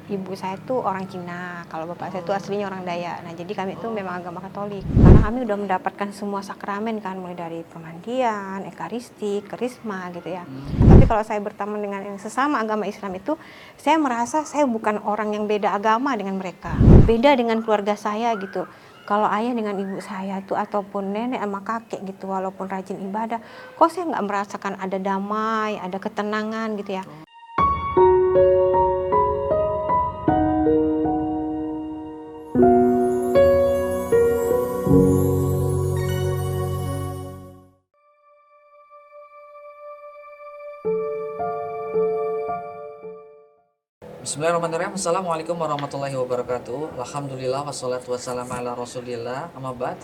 Ibu saya tuh orang Cina, kalau bapak saya tuh aslinya orang Dayak. Nah, jadi kami itu memang agama Katolik. Karena kami udah mendapatkan semua sakramen kan, mulai dari pemandian, ekaristi, krisma gitu ya. Tapi kalau saya berteman dengan yang sesama agama Islam itu, saya merasa saya bukan orang yang beda agama dengan mereka. Beda dengan keluarga saya gitu. Kalau ayah dengan ibu saya tuh ataupun nenek sama kakek gitu, walaupun rajin ibadah, kok saya nggak merasakan ada damai, ada ketenangan gitu ya. Bismillahirrahmanirrahim. Assalamualaikum warahmatullahi wabarakatuh. Alhamdulillah wassalatu wassalamu ala rasulillah. Amma ba'd.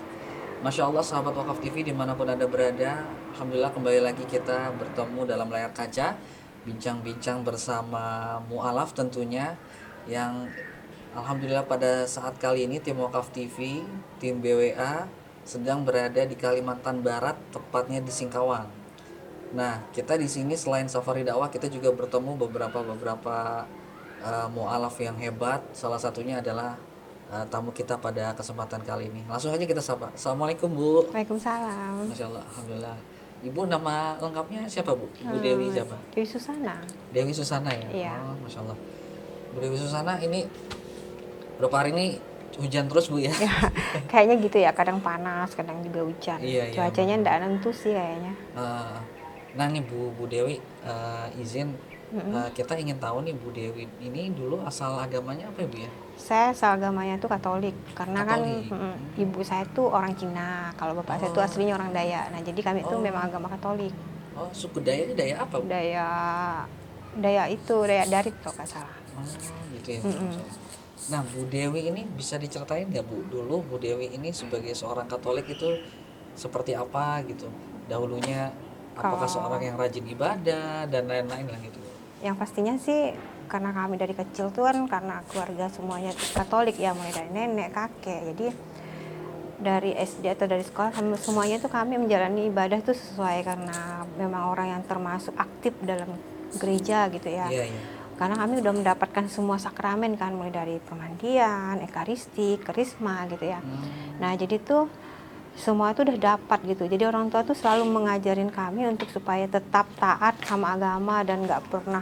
Masya Allah sahabat Wakaf TV dimanapun Anda berada, Alhamdulillah kembali lagi kita bertemu dalam layar kaca, bincang-bincang bersama mu'alaf tentunya, yang Alhamdulillah pada saat kali ini tim Wakaf TV, tim BWA sedang berada di Kalimantan Barat, tepatnya di Singkawang. Nah, kita di sini selain safari dakwah, kita juga bertemu beberapa mu'alaf yang hebat. Salah satunya adalah tamu kita pada kesempatan kali ini. Langsung aja kita sapa. Assalamualaikum, Bu. Waalaikumsalam. Masya Allah, Alhamdulillah. Ibu nama lengkapnya siapa, Bu? Ibu Dewi siapa? Dewi Susana. Dewi Susana ya? Iya. Oh, Masya Allah. Bu Dewi Susana ini berapa hari ini hujan terus, Bu ya? Ya, kayaknya gitu ya, kadang panas, kadang juga hujan. Iya, iya, Cuacanya ndak nentu sih kayaknya. Eh, nah nih Bu Dewi, izin kita ingin tahu nih Bu Dewi ini dulu asal agamanya apa ya, Bu ya? Saya agamanya tuh Katolik, karena Katolik. kan ibu saya tuh orang Cina, kalau bapak saya tuh aslinya orang Dayak. Nah, jadi kami itu memang agama Katolik. Oh, suku Dayak ini Dayak apa, Bu? Dayak Darit kalau nggak salah. Oh, gitu ya, Bu. Nah, Bu Dewi ini bisa diceritain nggak, Bu? Dulu Bu Dewi ini sebagai seorang Katolik itu seperti apa gitu? Dahulunya apakah seorang yang rajin ibadah dan lain-lain lah gitu? Yang pastinya sih karena kami dari kecil tuh kan karena keluarga semuanya Katolik ya, mulai dari nenek, kakek. Jadi dari SD atau dari sekolah semuanya tuh kami menjalani ibadah tuh sesuai, karena memang orang yang termasuk aktif dalam gereja gitu ya. Iya, iya. Karena kami udah mendapatkan semua sakramen kan, mulai dari pemandian, ekaristi, krisma gitu ya. Nah, jadi tuh semua itu udah dapat gitu. Jadi orang tua tuh selalu mengajarin kami untuk supaya tetap taat sama agama dan nggak pernah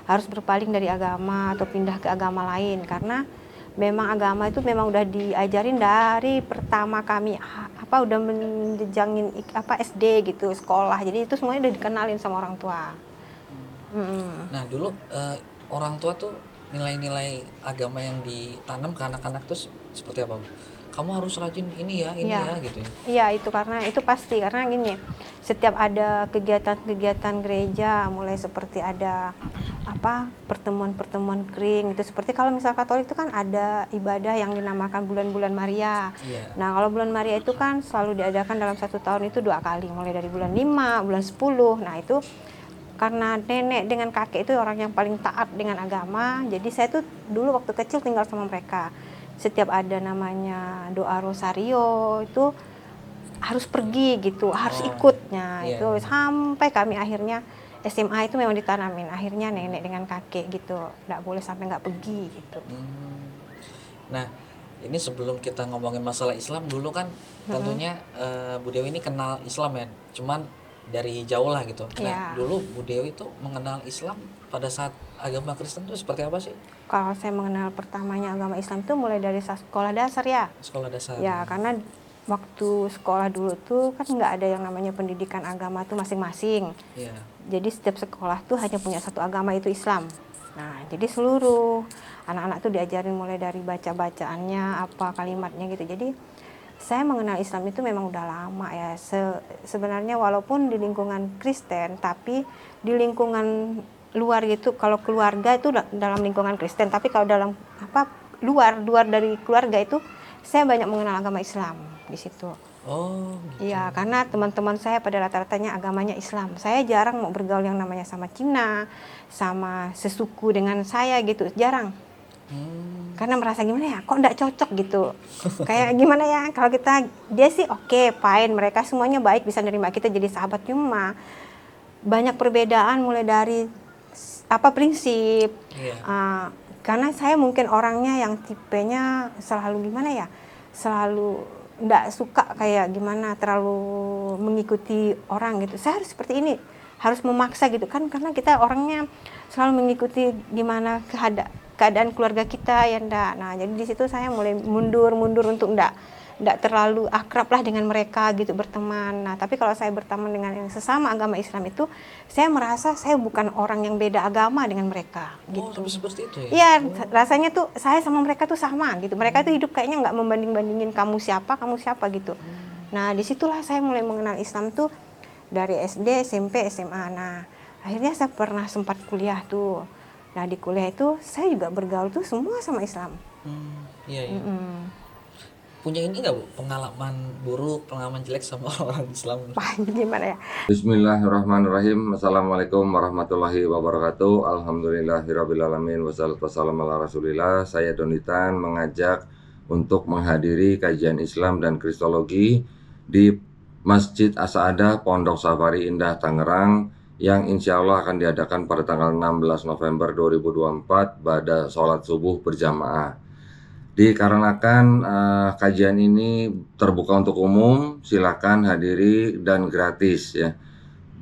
harus berpaling dari agama atau pindah ke agama lain, karena memang agama itu memang udah diajarin dari pertama kami udah menjejangin SD gitu, sekolah. Jadi itu semuanya udah dikenalin sama orang tua. Nah, dulu orang tua tuh nilai-nilai agama yang ditanam ke anak-anak tuh seperti apa, Bu? Kamu harus rajin ini ya gitu ya. Iya, itu karena itu pasti, karena gini, setiap ada kegiatan-kegiatan gereja, mulai seperti ada pertemuan-pertemuan kering itu, seperti kalau misal Katolik itu kan ada ibadah yang dinamakan bulan-bulan Maria. Iya. Nah, kalau bulan Maria itu kan selalu diadakan dalam 1 tahun itu 2 kali, mulai dari bulan 5, bulan 10. Nah, itu karena nenek dengan kakek itu orang yang paling taat dengan agama, jadi saya tuh dulu waktu kecil tinggal sama mereka. Setiap ada namanya doa rosario itu harus pergi gitu, harus ikutnya iya, itu iya. sampai kami akhirnya SMA itu memang ditanamin. Akhirnya nenek dengan kakek gitu, nggak boleh sampai nggak pergi gitu. Nah, ini sebelum kita ngomongin masalah Islam, dulu kan tentunya Bu Dewi ini kenal Islam ya, cuman dari jauh lah gitu. Nah, Iya. dulu Bu Dewi itu mengenal Islam pada saat agama Kristen itu seperti apa sih? Kalau saya mengenal pertamanya agama Islam itu mulai dari sekolah dasar ya. Sekolah dasar. Ya, karena waktu sekolah dulu tuh kan nggak ada yang namanya pendidikan agama tuh masing-masing. Iya. Jadi setiap sekolah tuh hanya punya satu agama, itu Islam. Nah, jadi seluruh anak-anak tuh diajarin mulai dari baca-bacaannya, kalimatnya gitu. Jadi saya mengenal Islam itu memang udah lama ya. Sebenarnya walaupun di lingkungan Kristen, tapi di lingkungan luar gitu, kalau keluarga itu dalam lingkungan Kristen, tapi kalau dalam luar dari keluarga itu saya banyak mengenal agama Islam di situ. Oh, gitu. Iya, karena teman-teman saya pada rata-ratanya agamanya Islam. Saya jarang mau bergaul yang namanya sama Cina, sama sesuku dengan saya gitu, jarang. Karena merasa gimana ya, kok enggak cocok gitu. Kayak gimana ya, kalau dia sih oke, fine, mereka semuanya baik, bisa nerima kita jadi sahabat, cuma banyak perbedaan mulai dari prinsip, Iya. karena saya mungkin orangnya yang tipenya selalu gimana ya, selalu nggak suka kayak gimana terlalu mengikuti orang gitu. Saya harus seperti ini, harus memaksa gitu kan, karena kita orangnya selalu mengikuti gimana keadaan keluarga kita ya ndak. Nah jadi di situ saya mulai mundur untuk ndak terlalu akrab lah dengan mereka gitu, berteman. Nah tapi kalau saya berteman dengan yang sesama agama Islam itu, saya merasa saya bukan orang yang beda agama dengan mereka gitu. Oh, seperti itu ya? Iya, rasanya tuh saya sama mereka tuh sama gitu. Mereka tuh hidup kayaknya nggak membanding-bandingin kamu siapa gitu. Nah disitulah saya mulai mengenal Islam tuh dari SD, SMP, SMA. Nah akhirnya saya pernah sempat kuliah tuh. Nah di kuliah itu saya juga bergaul tuh semua sama Islam. Iya. Punya ini nggak Bu, pengalaman buruk, pengalaman jelek sama orang Islam? Wah gimana ya? Bismillahirrahmanirrahim. Assalamualaikum warahmatullahi wabarakatuh. Alhamdulillahirrabbilalamin. Wassalatu wassalamu ala rasulillah. Saya Donitan mengajak untuk menghadiri kajian Islam dan Kristologi di Masjid As-Saadah Pondok Safari Indah Tangerang yang insya Allah akan diadakan pada tanggal 16 November 2024 pada sholat subuh berjamaah. Dikarenakan kajian ini terbuka untuk umum, silakan hadiri dan gratis ya.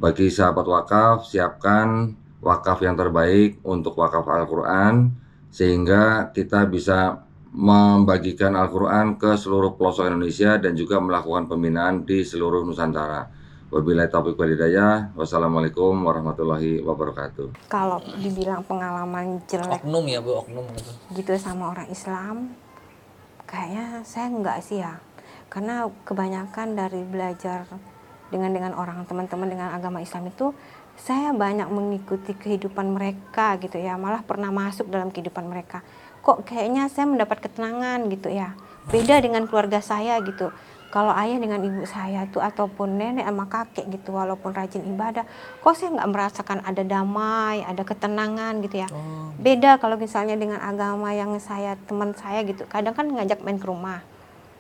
Bagi sahabat wakaf, siapkan wakaf yang terbaik untuk wakaf Al-Quran sehingga kita bisa membagikan Al-Quran ke seluruh pelosok Indonesia dan juga melakukan pembinaan di seluruh Nusantara. Wabillahi taufiq wal hidayah. Wassalamualaikum warahmatullahi wabarakatuh. Kalau dibilang pengalaman jelek Oknum ya Bu, oknum gitu. gitu sama orang Islam, kayaknya saya enggak sih ya, karena kebanyakan dari belajar dengan orang teman-teman dengan agama Islam itu, saya banyak mengikuti kehidupan mereka gitu ya, malah pernah masuk dalam kehidupan mereka. Kok kayaknya saya mendapat ketenangan gitu ya, beda dengan keluarga saya gitu. Kalau ayah dengan ibu saya tuh ataupun nenek sama kakek gitu, walaupun rajin ibadah, kok saya nggak merasakan ada damai, ada ketenangan gitu ya. Beda kalau misalnya dengan agama yang teman saya gitu, kadang kan ngajak main ke rumah.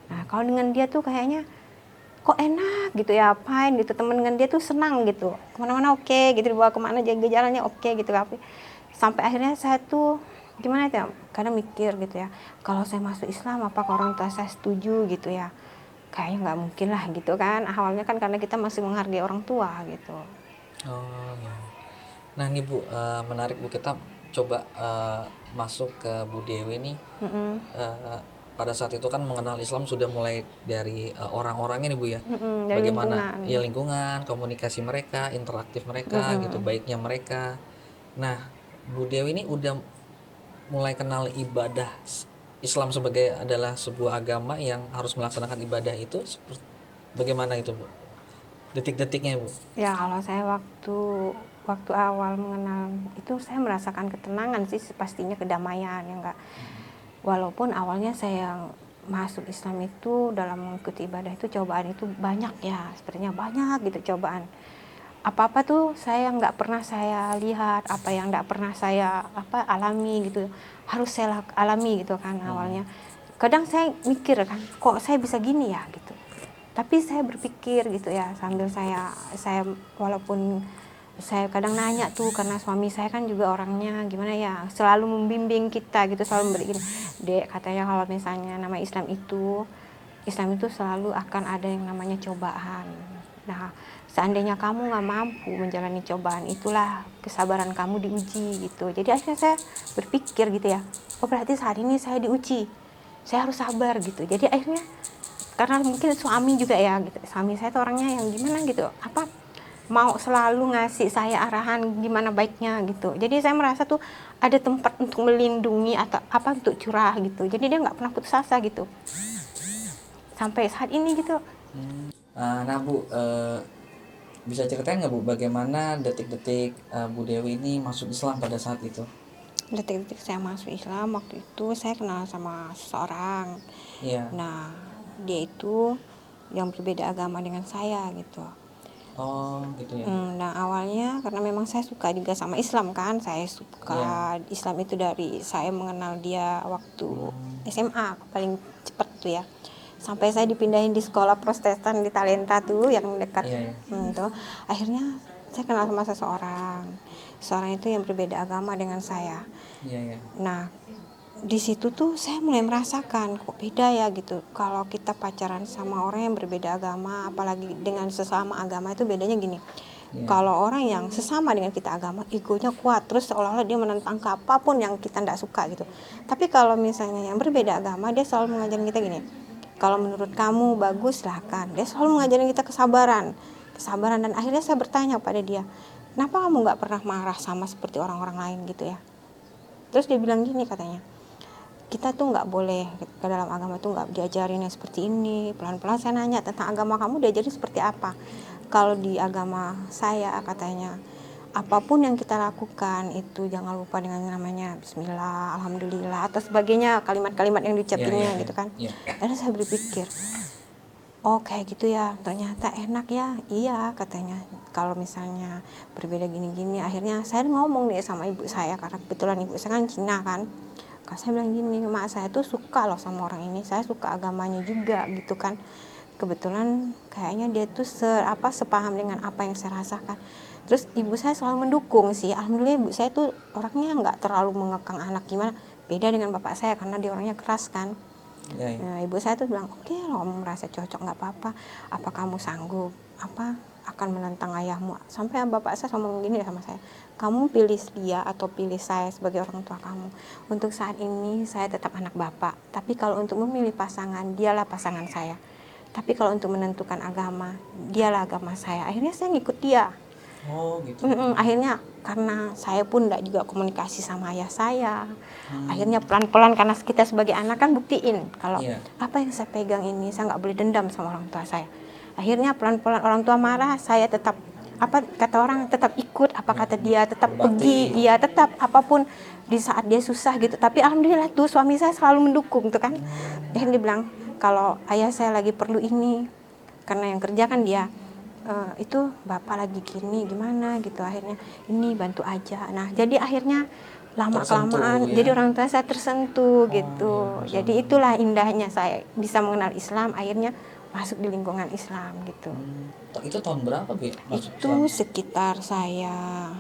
Nah kalau dengan dia tuh kayaknya kok enak gitu ya, fine gitu, temen dengan dia tuh senang gitu, kemana-mana oke gitu, dibawa kemana jalan-jalannya oke gitu. Tapi sampai akhirnya saya tuh gimana ya, kadang mikir gitu ya, kalau saya masuk Islam apakah orang tua saya setuju gitu ya. Kayaknya nggak mungkin lah gitu kan, awalnya kan karena kita masih menghargai orang tua gitu. Oh ya. Nah nih Bu, menarik Bu, kita coba masuk ke Bu Dewi nih. Pada saat itu kan mengenal Islam sudah mulai dari orang-orangnya nih Bu ya. Dari Bagaimana lingkungan. ya lingkungan, komunikasi mereka, interaktif mereka gitu, baiknya mereka. Nah Bu Dewi ini udah mulai kenal ibadah Islam sebagai adalah sebuah agama yang harus melaksanakan ibadah itu bagaimana itu Bu? Detik-detiknya Bu? Ya kalau saya waktu awal mengenal itu, saya merasakan ketenangan sih, pastinya kedamaian ya enggak. Walaupun awalnya saya masuk Islam itu dalam mengikuti ibadah itu cobaan itu banyak ya, sepertinya banyak gitu cobaan. Apa-apa tuh saya nggak pernah saya lihat, apa yang nggak pernah saya alami gitu, harus saya alami gitu kan awalnya. Kadang saya mikir kan, kok saya bisa gini ya gitu. Tapi saya berpikir gitu ya, sambil saya walaupun saya kadang nanya tuh, karena suami saya kan juga orangnya gimana ya, selalu membimbing kita gitu, selalu memberi Dek, katanya kalau misalnya nama Islam itu selalu akan ada yang namanya cobaan. Nah seandainya kamu nggak mampu menjalani cobaan, itulah kesabaran kamu diuji gitu. Jadi akhirnya saya berpikir gitu ya, oh berarti saat ini saya diuji, saya harus sabar gitu. Jadi akhirnya karena mungkin suami juga ya gitu, suami saya tuh orangnya yang gimana gitu, mau selalu ngasih saya arahan gimana baiknya gitu. Jadi saya merasa tuh ada tempat untuk melindungi atau untuk curah gitu. Jadi dia nggak pernah putus asa gitu sampai saat ini gitu. Nah Bu, bisa ceritain nggak Bu bagaimana detik-detik Bu Dewi ini masuk Islam pada saat itu? Detik-detik saya masuk Islam waktu itu, saya kenal sama seseorang. Iya. Nah dia itu yang berbeda agama dengan saya gitu. Oh gitu ya. Nah awalnya karena memang saya suka juga sama Islam kan, saya suka Islam itu dari saya mengenal dia waktu SMA paling cepat tuh ya, sampai saya dipindahin di sekolah Protestan di Talenta tuh yang dekat tuh. Akhirnya saya kenal sama seseorang, seorang itu yang berbeda agama dengan saya. Iya. Nah, di situ tuh saya mulai merasakan kok beda ya gitu. Kalau kita pacaran sama orang yang berbeda agama, apalagi dengan sesama agama, itu bedanya gini. Iya. Kalau orang yang sesama dengan kita agama, egonya kuat, terus seolah-olah dia menentang ke apapun yang kita tidak suka gitu. Tapi kalau misalnya yang berbeda agama, dia selalu mengajarin kita gini, kalau menurut kamu bagus silahkan. Dia selalu mengajarin kita kesabaran. Dan akhirnya saya bertanya pada dia, kenapa kamu nggak pernah marah sama seperti orang-orang lain gitu ya. Terus dia bilang gini katanya, kita tuh nggak boleh ke dalam agama tuh nggak diajarin yang seperti ini. Pelan-pelan saya nanya tentang agama kamu diajarin seperti apa. Kalau di agama saya katanya, apapun yang kita lakukan itu jangan lupa dengan namanya Bismillah, Alhamdulillah atau sebagainya, kalimat-kalimat yang diucapinnya gitu kan. Akhirnya saya berpikir, oh kayak gitu ya, ternyata enak ya. Iya katanya, kalau misalnya berbeda gini-gini. Akhirnya saya ngomong nih sama ibu saya, karena kebetulan ibu saya kan Cina kan. Kalau saya bilang gini, mak saya tuh suka loh sama orang ini, saya suka agamanya juga gitu kan. Kebetulan kayaknya dia tuh sepaham dengan apa yang saya rasakan. Terus ibu saya selalu mendukung sih. Alhamdulillah ibu saya tuh orangnya nggak terlalu mengekang anak gimana. Beda dengan bapak saya karena dia orangnya keras kan. Nah, ibu saya tuh bilang, oke, kamu merasa cocok nggak apa-apa. Apa kamu sanggup? Akan menentang ayahmu? Sampai bapak saya ngomong gini sama saya, kamu pilih dia atau pilih saya sebagai orang tua kamu. Untuk saat ini saya tetap anak bapak. Tapi kalau untuk memilih pasangan, dialah pasangan saya. Tapi kalau untuk menentukan agama, dialah agama saya. Akhirnya saya ngikut dia. Oh gitu. Akhirnya karena saya pun tidak juga komunikasi sama ayah saya. Akhirnya pelan-pelan, karena kita sebagai anak kan buktiin kalau apa yang saya pegang ini saya nggak boleh dendam sama orang tua saya. Akhirnya pelan-pelan orang tua marah, saya tetap kata orang tetap ikut, kata dia tetap pergi, iya tetap apapun di saat dia susah gitu. Tapi alhamdulillah tuh suami saya selalu mendukung tuh kan. Dia bilang kalau ayah saya lagi perlu ini, karena yang kerja kan dia, itu bapak lagi gini gimana gitu, akhirnya ini bantu aja. Nah jadi akhirnya lama-kelamaan jadi orang tua saya tersentuh gitu. Jadi itulah indahnya saya bisa mengenal Islam, akhirnya masuk di lingkungan Islam gitu. Itu tahun berapa Bu? Itu sekitar saya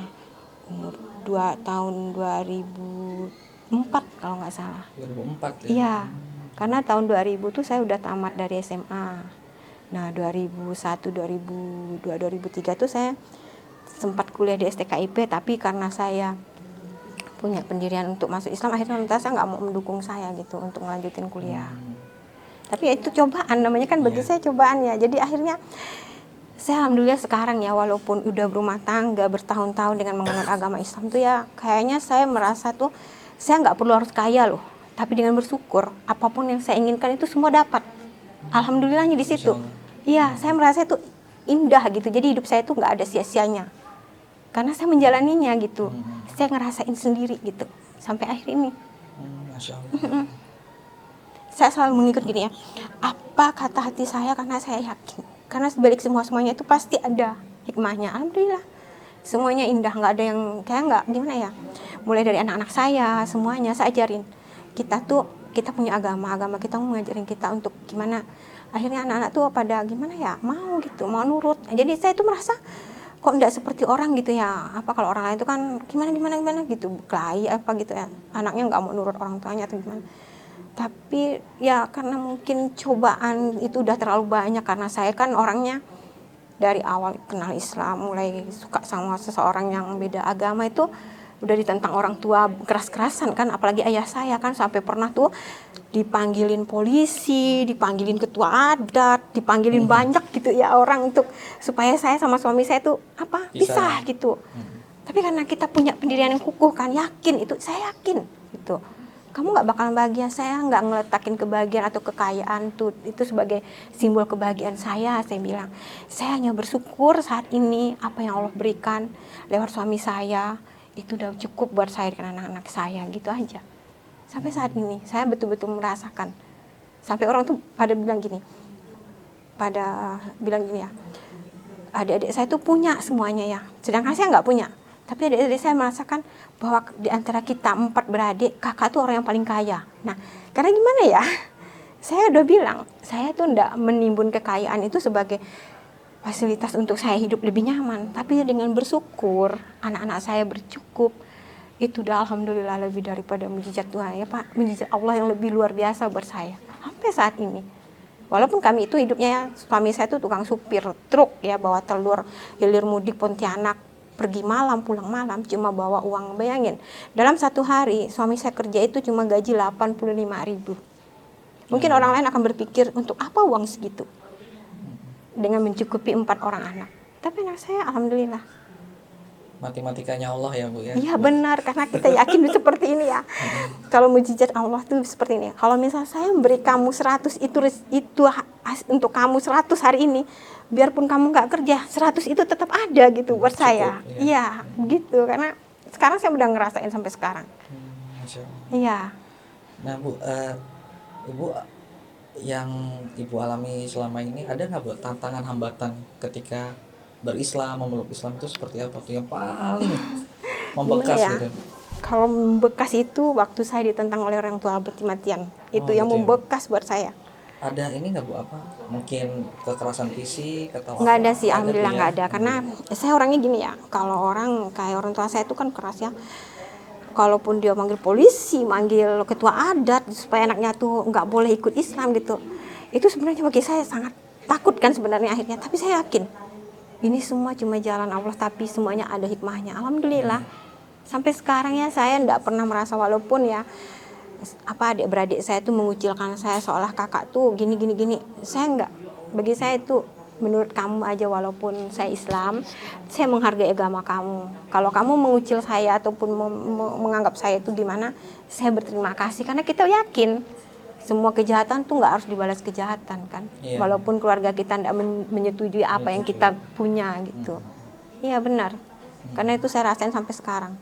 umur 2004 kalau nggak salah. 2004 ya? Iya, karena tahun 2000 tuh saya udah tamat dari SMA. Nah 2001, 2002, 2003 tuh saya sempat kuliah di STKIP, tapi karena saya punya pendirian untuk masuk Islam, akhirnya orang tua saya nggak mau mendukung saya gitu untuk melanjutin kuliah. Tapi ya itu cobaan, namanya kan bagi saya cobaan ya. Jadi akhirnya saya alhamdulillah sekarang ya, walaupun udah berumah tangga bertahun-tahun dengan mengenal agama Islam tuh ya, kayaknya saya merasa tuh saya nggak perlu harus kaya loh, tapi dengan bersyukur apapun yang saya inginkan itu semua dapat. Alhamdulillahnya di situ. Iya, saya merasa itu indah gitu. Jadi hidup saya tuh nggak ada sia-sianya, karena saya menjalaninya gitu. Saya ngerasain sendiri gitu sampai akhir ini. Masya Allah. Saya selalu mengikut gini ya, apa kata hati saya, karena saya yakin, karena sebalik semuanya itu pasti ada hikmahnya. Alhamdulillah semuanya indah, nggak ada yang kayak nggak gimana ya. Mulai dari anak-anak saya semuanya saya ajarin, kita punya agama kita mau ngajarin kita untuk gimana. Akhirnya anak-anak tuh pada gimana ya, mau gitu, mau nurut. Jadi saya tuh merasa kok enggak seperti orang gitu ya. Kalau orang lain itu kan gimana gitu, kelahi gitu ya, anaknya nggak mau nurut orang tuanya atau gimana. Tapi ya karena mungkin cobaan itu udah terlalu banyak, karena saya kan orangnya dari awal kenal Islam, mulai suka sama seseorang yang beda agama itu udah ditentang orang tua keras-kerasan kan, apalagi ayah saya kan sampai pernah tuh dipanggilin polisi, dipanggilin ketua adat, dipanggilin banyak gitu ya orang untuk supaya saya sama suami saya tuh pisah gitu. Tapi karena kita punya pendirian yang kukuh kan, yakin itu, saya yakin gitu. Kamu nggak bakalan bahagia, saya nggak ngeletakin kebahagiaan atau kekayaan tuh itu sebagai simbol kebahagiaan saya bilang. Saya hanya bersyukur saat ini apa yang Allah berikan lewat suami saya itu udah cukup buat saya dan anak-anak saya, gitu aja. Sampai saat ini saya betul-betul merasakan. Sampai orang tuh pada bilang gini ya, adik-adik saya tuh punya semuanya ya, sedangkan saya nggak punya. Tapi adik-adik saya merasakan bahwa di antara kita 4 beradik, kakak tuh orang yang paling kaya. Nah, karena gimana ya, saya udah bilang, saya tuh enggak menimbun kekayaan itu sebagai fasilitas untuk saya hidup lebih nyaman, tapi dengan bersyukur anak-anak saya bercukup, itu udah alhamdulillah lebih daripada mujizat Tuhan ya Pak, mujizat Allah yang lebih luar biasa buat saya sampai saat ini. Walaupun kami itu hidupnya, suami saya itu tukang supir truk ya, bawa telur hilir mudik Pontianak, pergi malam pulang malam, cuma bawa uang. Bayangin dalam satu hari suami saya kerja itu cuma gaji 85.000. Mungkin orang lain akan berpikir untuk apa uang segitu dengan mencukupi 4 orang anak. Tapi anak saya alhamdulillah. Matematikanya Allah ya Bu ya. Iya benar, karena kita yakin seperti ini ya. Kalau mujizat Allah tuh seperti ini. Kalau misal saya memberi kamu 100 itu untuk kamu 100 hari ini, biarpun kamu nggak kerja, 100 itu tetap ada gitu buat Cukup, saya. ya. Iya, gitu. Karena sekarang saya udah ngerasain sampai sekarang. Masya Allah. Iya. Nah Bu, Ibu yang Ibu alami selama ini ada nggak Bu tantangan hambatan ketika berislam, memeluk Islam itu seperti apa tuh yang paling membekas Gimana ya? gitu? Kalau membekas itu waktu saya ditentang oleh orang tua mati-matian. Itu yang gitu ya. membekas buat saya. Ada ini nggak Bu apa? Mungkin kekerasan fisik atau Nggak apa? ada sih, Tuh alhamdulillah ya? nggak ada. Karena saya orangnya gini ya, kalau orang kayak orang tua saya itu kan keras ya. Kalaupun dia manggil polisi, manggil ketua adat supaya anaknya tuh nggak boleh ikut Islam gitu, itu sebenarnya bagi saya sangat takut kan sebenarnya akhirnya. Tapi saya yakin ini semua cuma jalan Allah, tapi semuanya ada hikmahnya. Alhamdulillah sampai sekarang ya saya nggak pernah merasa, walaupun ya adik-beradik saya tuh mengucilkan saya seolah kakak tuh gini, saya nggak. Bagi saya itu menurut kamu aja, walaupun saya Islam, saya menghargai agama kamu. Kalau kamu mengucil saya ataupun menganggap saya itu gimana, saya berterima kasih karena kita yakin semua kejahatan tuh nggak harus dibalas kejahatan kan. Iya. Walaupun keluarga kita tidak menyetujui apa yang kita punya gitu. Iya benar. Karena itu saya rasain sampai sekarang.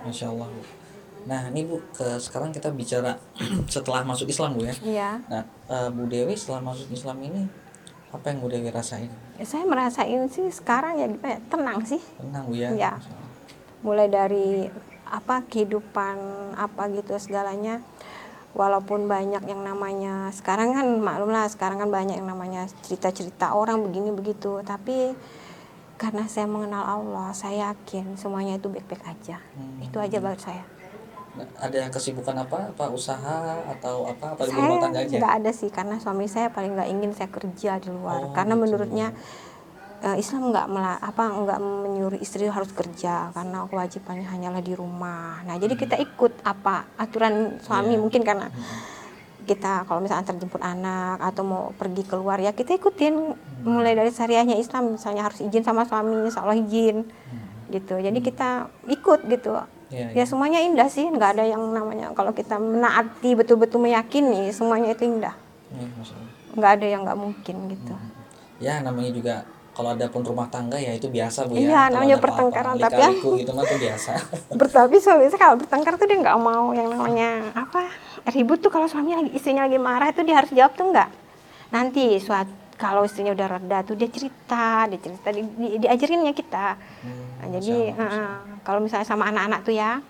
Masya Allah. Nah ini Bu, sekarang kita bicara setelah masuk Islam Bu ya. Iya. Nah Bu Dewi setelah masuk Islam ini apa yang Bu Dewi rasain? Saya merasain sih sekarang ya gimana, tenang sih. Tenang Bu ya? Iya. Masya Allah. Mulai dari kehidupan gitu segalanya. Walaupun banyak yang namanya sekarang kan maklumlah, sekarang kan banyak yang namanya cerita-cerita orang begini begitu, tapi karena saya mengenal Allah, saya yakin semuanya itu baik-baik aja. Itu aja buat saya. Nah, ada kesibukan apa usaha atau apa di Saya rumah tangga aja? nggak ada sih, karena suami saya paling nggak ingin saya kerja di luar, Oh, karena gitu. menurutnya Islam nggak menyuruh istri harus kerja, karena kewajibannya hanyalah di rumah. Nah jadi kita ikut apa aturan suami. Iya. Mungkin karena kita kalau misalnya terjemput anak atau mau pergi keluar ya kita ikutin, mulai dari syariahnya Islam, misalnya harus izin sama suami, insya Allah izin gitu. Jadi kita ikut gitu. Iya, Ya semuanya indah sih, nggak ada yang namanya kalau kita menaati betul-betul meyakini semuanya itu indah. Iya, Masya Allah. Nggak ada yang nggak mungkin gitu. Ya namanya juga kalau ada pun rumah tangga ya itu biasa Bu ya. Iya, Kalau namanya ada apa-apa, pertengkaran, tapi lika-liku itu mah tuh biasa. Tapi suami saya kalau bertengkar tuh dia nggak mau yang namanya ribut tuh. Kalau suami istrinya lagi marah itu dia harus jawab tuh nggak. Nanti kalau istrinya udah reda tuh dia cerita diajarinnya kita. Nah, jadi kalau misalnya sama anak-anak tuh ya,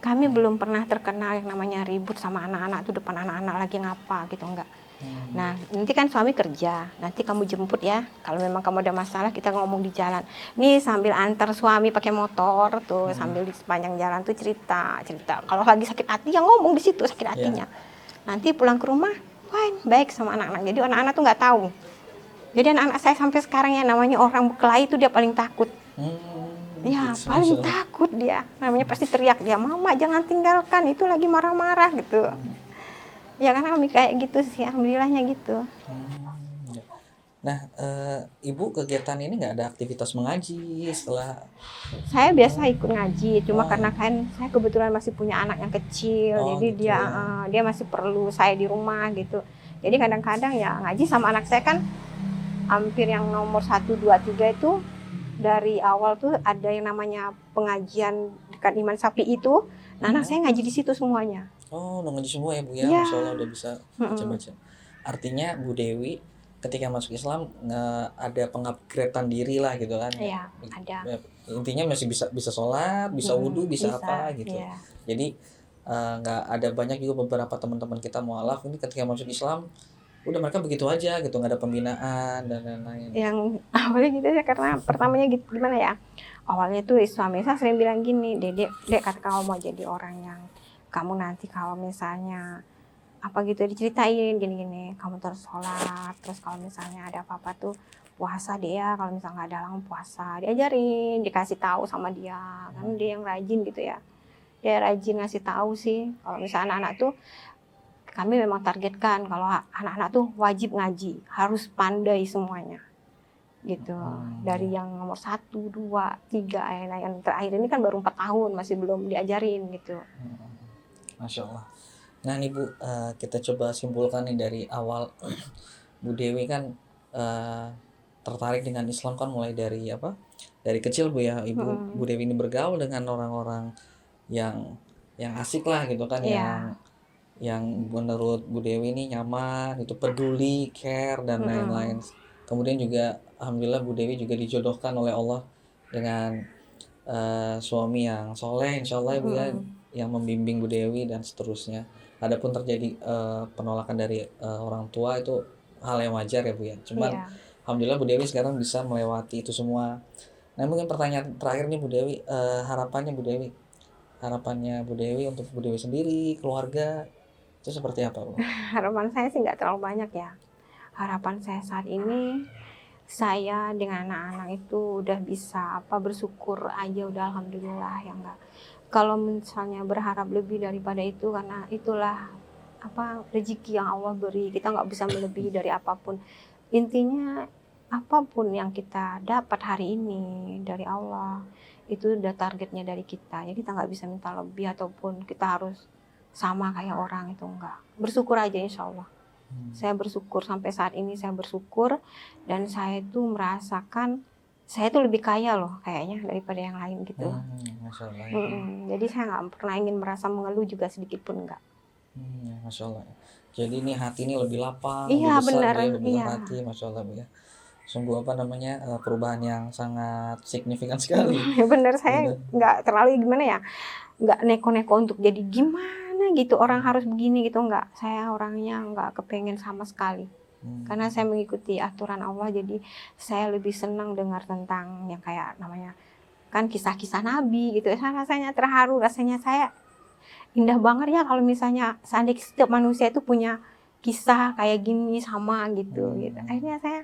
kami belum pernah terkenal yang namanya ribut sama anak-anak tuh depan anak-anak lagi ngapa gitu, enggak. Nah nanti kan suami kerja, nanti kamu jemput ya, kalau memang kamu ada masalah kita ngomong di jalan nih, sambil antar suami pakai motor tuh, sambil di sepanjang jalan tuh cerita. Kalau lagi sakit hati ya ngomong di situ sakit hatinya. Nanti pulang ke rumah fine, baik sama anak-anak. Jadi anak-anak tuh nggak tahu. Jadi anak-anak saya sampai sekarang ya namanya orang berkelahi itu dia paling takut. Ya Gitu, paling Masya Allah. takut dia, namanya pasti teriak dia, mama jangan tinggalkan, itu lagi marah-marah gitu. Ya karena kami kayak gitu sih, alhamdulillahnya gitu. Ya. Nah Ibu kegiatan ini nggak ada aktivitas mengaji setelah? Saya biasa ikut ngaji, cuma Oh. karena kan saya kebetulan masih punya anak yang kecil, Oh, jadi gitu ya. dia masih perlu saya di rumah gitu. Jadi kadang-kadang ya ngaji sama anak saya kan hampir yang nomor 1, 2, 3 itu dari awal tuh ada yang namanya pengajian dekat Iman Sapi itu. Nah, anak saya ngaji di situ semuanya. Oh udah ngaji semua ya Bu ya? Iya. Masya Allah udah bisa baca-baca. Artinya Bu Dewi ketika masuk Islam ada pengupgradean diri lah gitu kan? Iya, ada. Ya, intinya masih bisa sholat, bisa wudhu, bisa apa gitu. Iya. Jadi nggak ada banyak juga beberapa teman-teman kita mualaf ini ketika masuk Islam udah mereka begitu aja gitu, nggak ada pembinaan dan lain-lain. Yang awalnya gitu ya, karena pertamanya gitu, gimana ya, awalnya tuh suami saya sering bilang gini, dek kata kamu mau jadi orang yang kamu nanti kalau misalnya apa gitu diceritain gini-gini, kamu terus sholat, terus kalau misalnya ada apa-apa tuh puasa dia, kalau misalnya nggak ada halangan puasa, diajarin, dikasih tahu sama dia, kan dia yang rajin gitu ya, dia rajin ngasih tahu sih. Kalau misalnya anak-anak tuh kami memang targetkan kalau anak-anak tuh wajib ngaji, harus pandai semuanya gitu. Dari yang nomor 1, 2, 3, yang terakhir ini kan baru 4 tahun, masih belum diajarin gitu. Masya Allah. Nah nih Bu, kita coba simpulkan nih dari awal. Bu Dewi kan tertarik dengan Islam kan mulai dari apa? Dari kecil Bu ya, Bu Dewi ini bergaul dengan orang-orang yang asik lah gitu kan, yang menurut Bu Dewi ini nyaman, itu peduli, care dan lain-lain. Kemudian juga alhamdulillah Bu Dewi juga dijodohkan oleh Allah dengan suami yang soleh, insya Allah Bu ya, yang membimbing Bu Dewi dan seterusnya. Adapun terjadi penolakan dari orang tua itu hal yang wajar ya Bu ya. Cuman alhamdulillah Bu Dewi sekarang bisa melewati itu semua. Nah mungkin pertanyaan terakhir nih Bu Dewi, harapannya Bu Dewi untuk Bu Dewi sendiri, keluarga itu seperti apa Bu? Harapan saya sih nggak terlalu banyak ya. Harapan saya saat ini, saya dengan anak-anak itu udah bisa bersyukur aja, udah alhamdulillah ya enggak. Kalau misalnya berharap lebih daripada itu, karena itulah rezeki yang Allah beri, kita nggak bisa melebihi dari apapun. Intinya apapun yang kita dapat hari ini dari Allah, itu udah targetnya dari kita. Ya kita nggak bisa minta lebih ataupun kita harus sama kayak orang, itu enggak. Bersyukur aja insya Allah. Saya bersyukur sampai saat ini, saya bersyukur, dan saya itu merasakan saya itu lebih kaya loh kayaknya daripada yang lain gitu. Masya Allah. Jadi saya nggak pernah ingin merasa mengeluh juga sedikit pun enggak. Masya Allah. Jadi ini hati ini lebih lapang, Iya, lebih besar, bener, lebih iya. hati, Masya Allah Bu ya. Sungguh perubahan yang sangat signifikan sekali. Bener, saya nggak terlalu gimana ya, nggak neko-neko untuk jadi gimana gitu, orang harus begini gitu, nggak. Saya orangnya nggak kepengen sama sekali. Karena saya mengikuti aturan Allah, jadi saya lebih senang dengar tentang yang kayak namanya kan kisah-kisah Nabi gitu. Saya rasanya terharu, rasanya saya indah banget ya kalau misalnya seandainya setiap manusia itu punya kisah kayak gini sama gitu. Akhirnya saya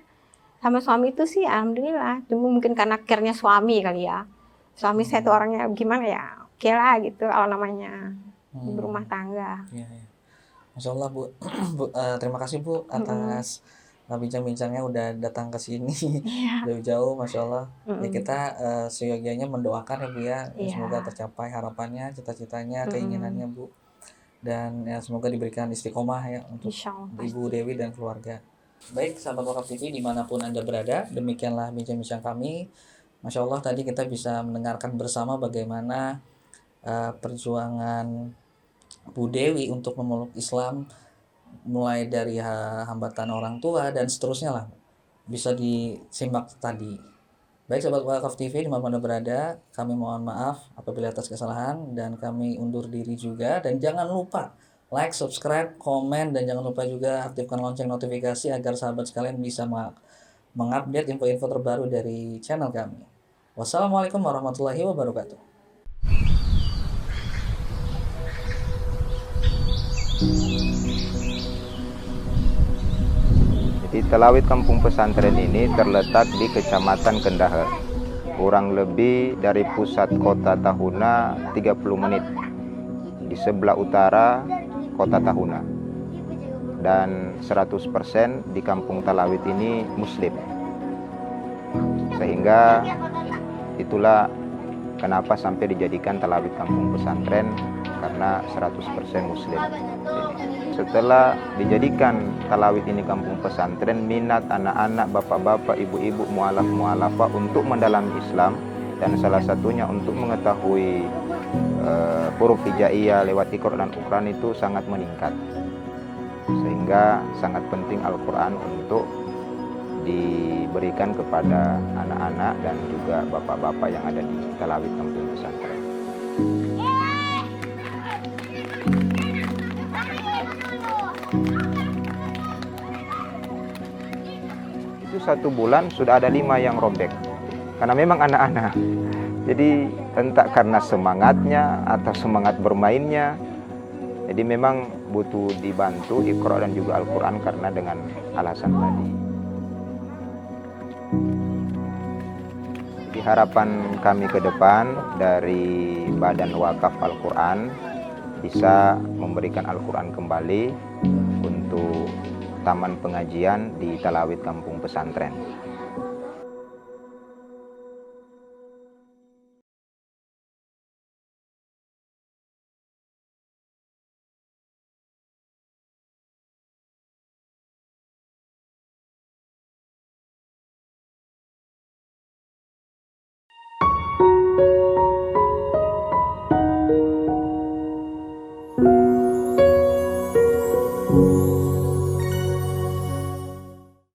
sama suami itu sih alhamdulillah, cuma mungkin karena care-nya suami kali ya. Suami saya tuh orangnya gimana ya, oke lah gitu kalau namanya berumah tangga. Masya Allah Bu. Terima kasih Bu atas bincang-bincangnya, udah datang ke sini jauh-jauh, Masya Allah. Ya kita seyogianya mendoakan ya Bu ya, semoga tercapai harapannya, cita-citanya, keinginannya Bu. Dan ya semoga diberikan istiqomah ya untuk Ibu Dewi dan keluarga. Baik sahabat Wakaf TV dimanapun Anda berada, demikianlah bincang-bincang kami. Masya Allah tadi kita bisa mendengarkan bersama bagaimana perjuangan Bu Dewi untuk memeluk Islam, mulai dari hambatan orang tua dan seterusnya lah, bisa disimak tadi. Baik sahabat Wakaf TV dimanapun Anda berada, kami mohon maaf apabila atas kesalahan, dan kami undur diri juga. Dan jangan lupa like, subscribe, komen, dan jangan lupa juga aktifkan lonceng notifikasi agar sahabat sekalian bisa mengupdate info-info terbaru dari channel kami. Wassalamualaikum warahmatullahi wabarakatuh. Di Talawit Kampung Pesantren ini terletak di Kecamatan Kendaher, kurang lebih dari pusat kota Tahuna 30 menit, di sebelah utara kota Tahuna. Dan 100% di Kampung Talawit ini Muslim. Sehingga itulah kenapa sampai dijadikan Talawit Kampung Pesantren, karena 100% Muslim. Setelah dijadikan Talawit ini kampung pesantren, minat anak-anak, bapak-bapak, ibu-ibu, mualaf-mualafah untuk mendalami Islam, dan salah satunya untuk mengetahui huruf hijaiyah lewat Iqra dan Ukran itu sangat meningkat. Sehingga sangat penting Al-Quran untuk diberikan kepada anak-anak dan juga bapak-bapak yang ada di Talawit kampung pesantren. 1 bulan sudah ada 5 yang robek. Karena memang anak-anak. Jadi entah karena semangatnya atau semangat bermainnya. Jadi memang butuh dibantu Iqra dan juga Al-Quran karena dengan alasan tadi. Jadi harapan kami ke depan dari Badan Wakaf Al-Quran bisa memberikan Al-Quran kembali untuk taman pengajian di Talawid Kampung Pesantren.